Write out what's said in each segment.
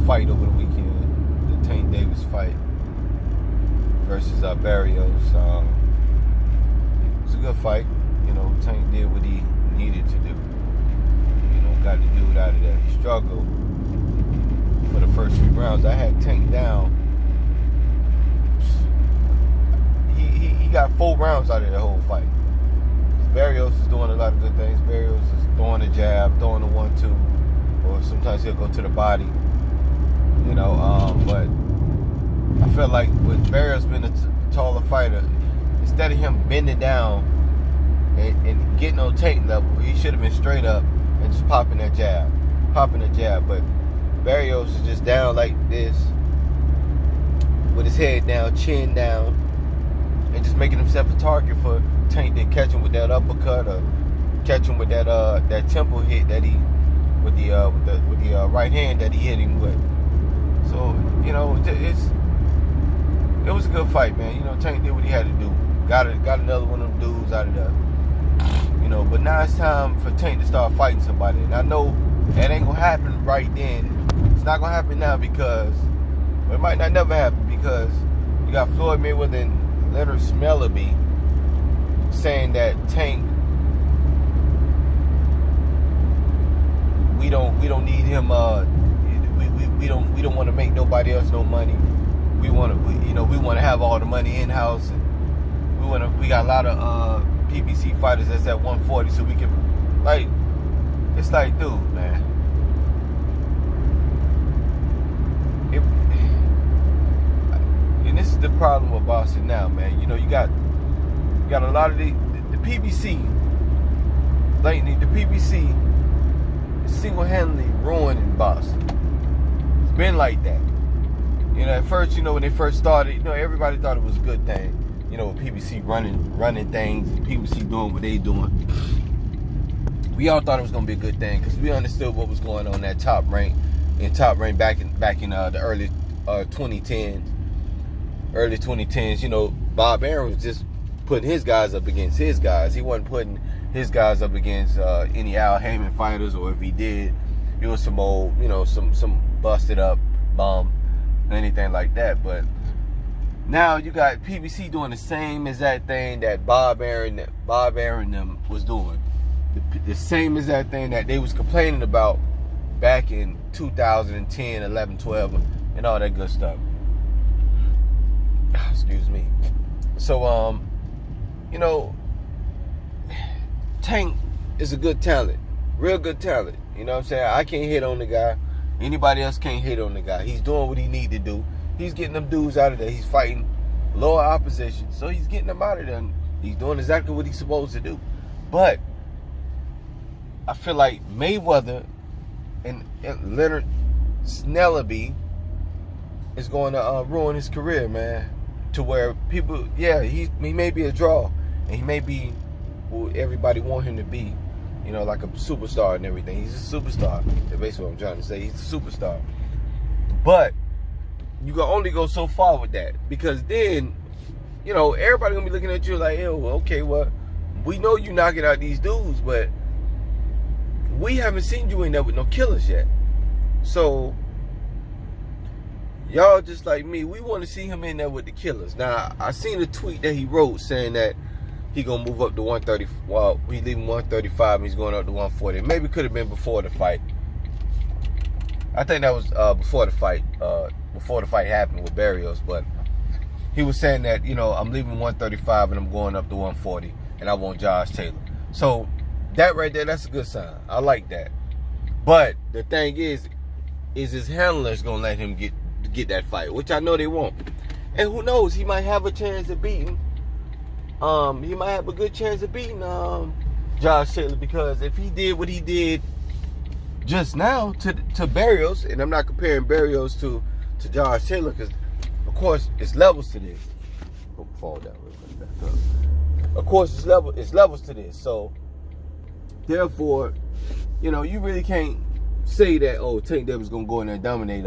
fight over the weekend, the Tank Davis fight versus Barrios. It's a good fight. You know, Tank did what he needed to do. You know, got the dude out of there. He struggled for the first 3 rounds. I had Tank down. He got 4 rounds out of the whole fight. Barrios is doing a lot of good things. Barrios is throwing a jab, throwing a 1-2, or sometimes he'll go to the body. You know, but I felt like with Barrios being a taller fighter, instead of him bending down and getting on Tank level, he should have been straight up and just popping that jab. But Barrios is just down like this, with his head down, chin down, and just making himself a target for Tank to catch him with that uppercut or catch him with that temple hit that he with the right hand that he hit him with. So, you know, it was a good fight, man. You know, Tank did what he had to do. Got another one of them dudes out of there. You know, but now it's time for Tank to start fighting somebody. And I know that ain't gonna happen right then. It's not gonna happen now because it might not never happen because you got Floyd Mayweather and Leonard Smellerby saying that Tank, we don't need him. We don't want to make nobody else no money. We want to have all the money in house, and we got a lot of PBC fighters that's at 140, so we can it's like, dude, man. And this is the problem with boxing now, man. You know, you got a lot of the PBC. Lately, the PBC is single-handedly ruining boxing. It's been like that. You know, at first, you know, when they first started, you know, everybody thought it was a good thing. You know, with PBC running things, and PBC doing what they doing. We all thought it was gonna be a good thing because we understood what was going on at Top Rank back in the early 2010s. You know, Bob Arum was just putting his guys up against his guys. He wasn't putting his guys up against any Al Heyman fighters, or if he did, it was some old, you know, some busted up bum, anything like that. But now you got PBC doing the same exact thing that Bob Arum them was doing. The same exact thing that they was complaining about back in 2010, 11, 12, and all that good stuff. Excuse me. So, you know, Tank is a good talent. Real good talent. You know what I'm saying? I can't hit on the guy. Anybody else can't hit on the guy. He's doing what he need to do. He's getting them dudes out of there. He's fighting lower opposition. So he's getting them out of there. He's doing exactly what he's supposed to do. But I feel like Mayweather and Leonard Smellerby is going to ruin his career, man. To where people, he may be a draw, and he may be who everybody want him to be, you know, like a superstar and everything. He's a superstar. That's basically what I'm trying to say. He's a superstar. But you can only go so far with that, because then, you know, everybody gonna be looking at you like, okay, well, we know you knocking out these dudes, but we haven't seen you in there with no killers yet. So y'all just like me, we want to see him in there with the killers. Now, I seen a tweet that he wrote saying that he gonna move up to 130. Well, we leaving 135 and he's going up to 140. Maybe could have been before the fight. I think that was before the fight happened with Barrios. But he was saying that, you know, I'm leaving 135 and I'm going up to 140, and I want Josh Taylor. So that right there, that's a good sign. I like that. But the thing is his handlers gonna let him get that fight, which I know they won't. And who knows, he might have a chance of beating. He might have a good chance of beating Josh Taylor, because if he did what he did just now to Barrios, and I'm not comparing Barrios to Josh Taylor, because of course it's levels to this. Don't fall down real quick, back up. Of course it's levels to this. So therefore, you know, you really can't say that, oh, Tank Davis gonna go in there and dominate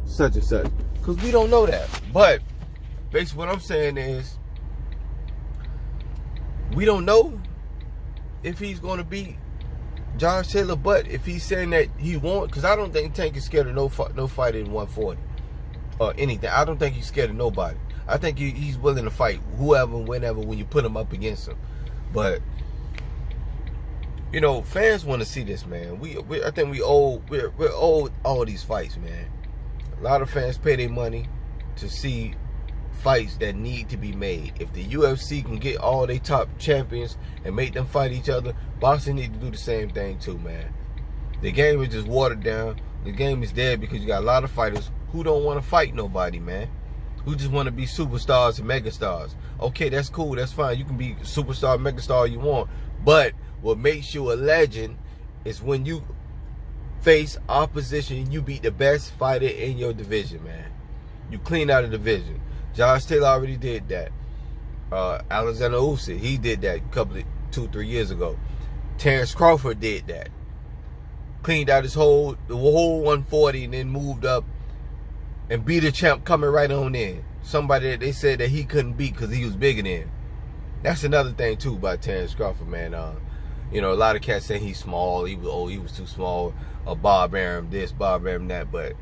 such and such, because we don't know that. But basically what I'm saying is, we don't know if he's gonna beat Josh Taylor, but if he's saying that he won't, because I don't think Tank is scared of no fight in 140 or anything. I don't think he's scared of nobody. I think he's willing to fight whoever, whenever, when you put him up against him. But you know, fans want to see this, man. I think we're owed all these fights, man. A lot of fans pay their money to see fights that need to be made. If the UFC can get all their top champions and make them fight each other, boxing need to do the same thing too, man. The game is just watered down. The game is dead because you got a lot of fighters who don't want to fight nobody, man. Who just want to be superstars and megastars. Okay, that's cool, that's fine. You can be superstar, megastar you want. But what makes you a legend is when you face opposition and you beat the best fighter in your division, man. You clean out a division. Josh Taylor already did that. Alexander Usyk, he did that 2-3 years ago. Terrence Crawford did that. Cleaned out the whole 140 and then moved up and beat a champ coming right on in. Somebody that they said that he couldn't beat because he was bigger than. That's another thing too about Terrence Crawford, man. You know, a lot of cats say he's small. He was too small. Bob Arum this, Bob Arum that, but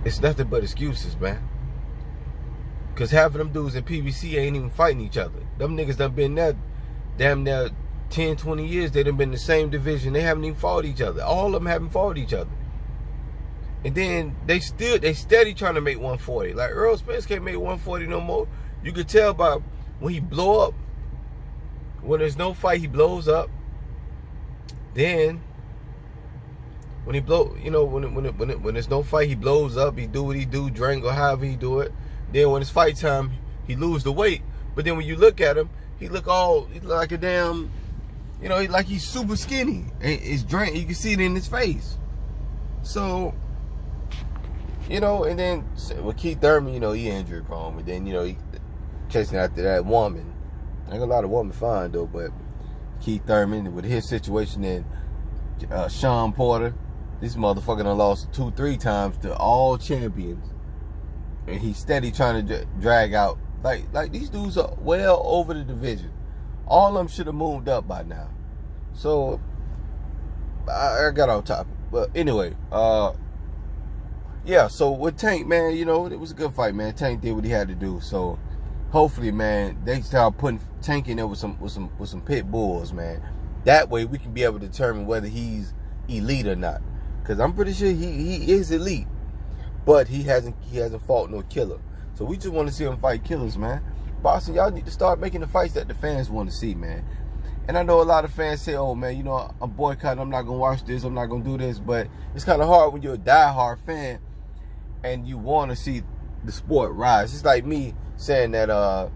it's nothing but excuses, man. Because half of them dudes in PBC ain't even fighting each other. Them niggas done been there damn near 10, 20 years. They done been in the same division. They haven't even fought each other. All of them haven't fought each other. And then they steady trying to make 140. Like Earl Spence can't make 140 no more. You could tell by when he blow up. When there's no fight, he blows up. Then when he blow, you know, when there's no fight, he blows up. He do what he do, drink or however he do it. Then when it's fight time, he lose the weight. But then when you look at him, he look like a damn, you know, like he's super skinny. And it's drink, you can see it in his face. So, you know, and then with Keith Thurman, you know, he injury prone. And then, you know, he chasing after that woman. Ain't a lot of women fine though, but Keith Thurman with his situation, and Sean Porter, this motherfucker done lost 2-3 times to all champions, and he's steady trying to drag out. Like these dudes are well over the division. All of them should have moved up by now. So I got off topic, but anyway, yeah. So with Tank, man, you know, it was a good fight, man. Tank did what he had to do. So hopefully, man, they start putting Tank in there with some pit bulls, man. That way we can be able to determine whether he's elite or not. Because I'm pretty sure he is elite, but he hasn't fought no killer. So we just want to see him fight killers, man. Boston, y'all need to start making the fights that the fans want to see, man. And I know a lot of fans say, oh, man, you know, I'm boycotting, I'm not going to watch this, I'm not going to do this. But it's kind of hard when you're a diehard fan and you want to see the sport rise. It's like me saying that or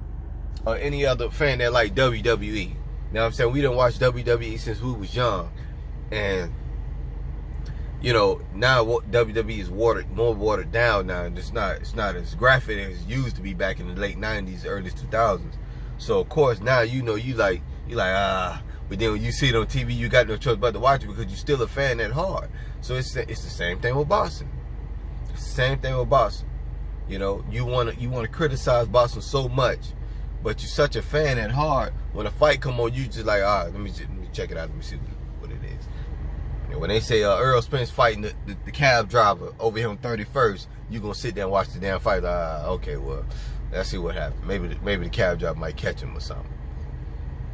any other fan that like WWE. You know what I'm saying? We didn't watch WWE since we was young. And, you know, now WWE is more watered down now. And it's not as graphic as it used to be back in the late 90s, early 2000s. So, of course, now, you know, you like, but then when you see it on TV, you got no choice but to watch it because you're still a fan that hard. So it's the same thing with boxing. It's the same thing with boxing. You know, you want to criticize boxing so much, but you're such a fan at heart. When a fight come on, you just like, all right, let me check it out. Let me see what it is. And when they say Earl Spence fighting the cab driver over here on 31st, you gonna sit there and watch the damn fight. Okay, well, let's see what happens. Maybe the cab driver might catch him or something.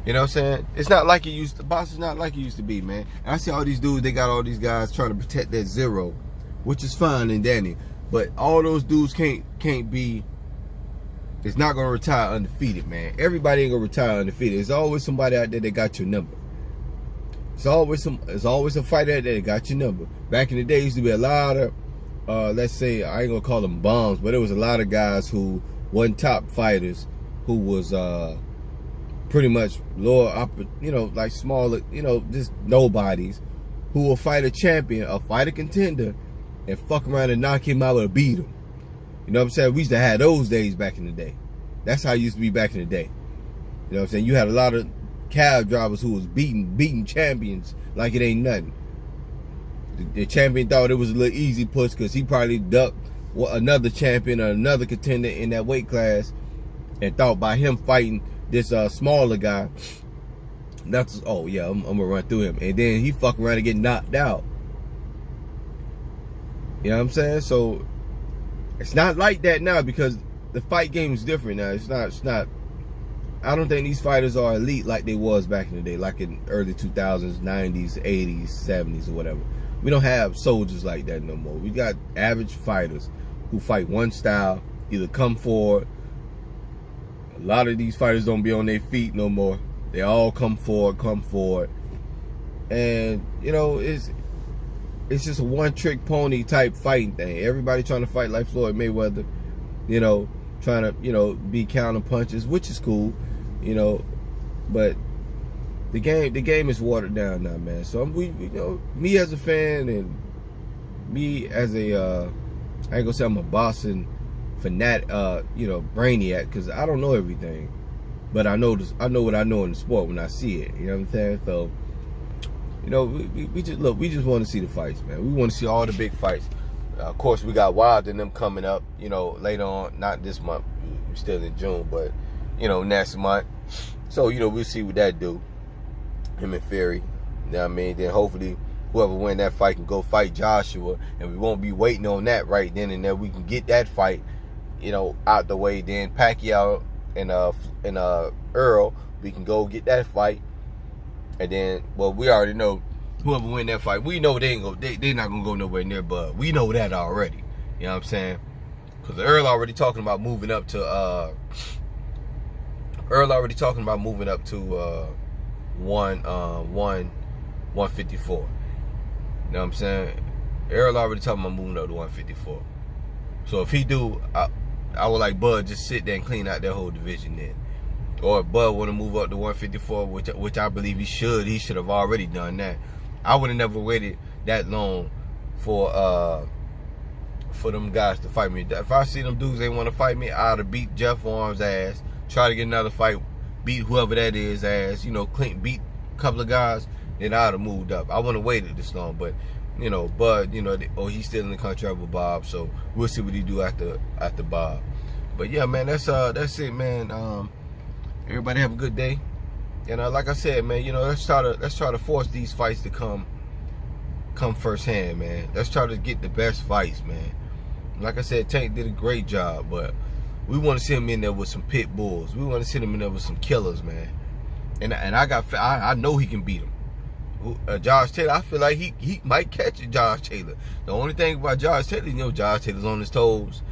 You know what I'm saying? It's not like it used to. Boxing's not like it used to be, man. And I see all these dudes. They got all these guys trying to protect that zero, which is fine and dandy. But all those dudes can't be. It's not gonna retire undefeated, man. Everybody ain't gonna retire undefeated. There's always somebody out there that got your number. There's always a fighter out there that got your number. Back in the day, used to be a lot of, let's say, I ain't gonna call them bums, but there was a lot of guys who wasn't top fighters, who was pretty much lower upper, you know, like smaller, you know, just nobodies, who will fight a champion, a fight a contender, and fuck around and knock him out or beat him. You know what I'm saying? We used to have those days back in the day. That's how it used to be back in the day. You know what I'm saying? You had a lot of cab drivers who was beating champions like it ain't nothing. The champion thought it was a little easy push because he probably ducked another champion or another contender in that weight class, and thought by him fighting this smaller guy That's oh yeah, I'm gonna run through him, and then he fuck around and get knocked out. You know what I'm saying? So it's not like that now because the fight game is different now. It's not. I don't think these fighters are elite like they was back in the day, like in early 2000s, 90s, 80s, 70s, or whatever. We don't have soldiers like that no more. We got average fighters who fight one style, either come forward. A lot of these fighters don't be on their feet no more. They all come forward. And, you know, it's just a one-trick pony type fighting thing. Everybody trying to fight like Floyd Mayweather, you know, trying to, you know, be counter punches, which is cool, you know, but the game is watered down now, man. So you know, me as a fan and me as a I ain't gonna say I'm a Boston fanatic, you know, brainiac, because I don't know everything, but I know what I know in the sport when I see it. You know what I'm saying? So, you know, we just want to see the fights, man. We want to see all the big fights. Of course, we got Wilder and them coming up, you know, later on. Not this month, we're still in June, but, you know, next month. So, you know, we'll see what that do. Him and Fury. You know what I mean? Then hopefully whoever win that fight can go fight Joshua, and we won't be waiting on that right then and there. We can get that fight, you know, out the way. Then Pacquiao and Earl, we can go get that fight. And then, well, we already know whoever win that fight, we know they not gonna go nowhere near Bud. We know that already. You know what I'm saying? Because Earl already talking about moving up to 154. You know what I'm saying? Earl already talking about moving up to 154. So if he do, I would like Bud just sit there and clean out that whole division then. Or if Bud want to move up to 154, which I believe he should have already done that. I would have never waited that long for them guys to fight me. If I see them dudes they want to fight me, I'd have beat Jeff Arms' ass, try to get another fight, beat whoever that is ass, you know, beat a couple of guys, then I'd have moved up. I wouldn't have waited this long, but, you know, Bud, you know, he's still in the contract with Bob, so we'll see what he do after Bob. But yeah, man, that's it, man. Everybody have a good day. And like I said, man, you know, let's try to force these fights to come firsthand, man. Let's try to get the best fights, man. Like I said, Tank did a great job, but we want to see him in there with some pit bulls. We want to see him in there with some killers, man. And I know he can beat him. Josh Taylor, I feel like he might catch Josh Taylor. The only thing about Josh Taylor, you know, Josh Taylor's on his toes,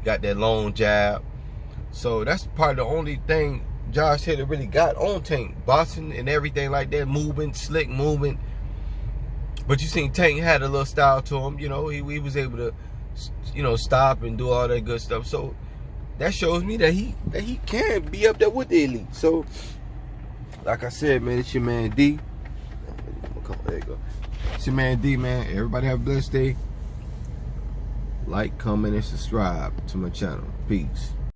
got that long jab. So that's probably the only thing Josh Taylor really got on Tank. Boxing and everything like that, moving, slick movement. But you seen Tank had a little style to him, you know, he was able to, you know, stop and do all that good stuff. So that shows me that he can be up there with the elite. So, like I said, man, it's your man D. There you go. It's your man D, man. Everybody have a blessed day. Like, comment, and subscribe to my channel. Peace.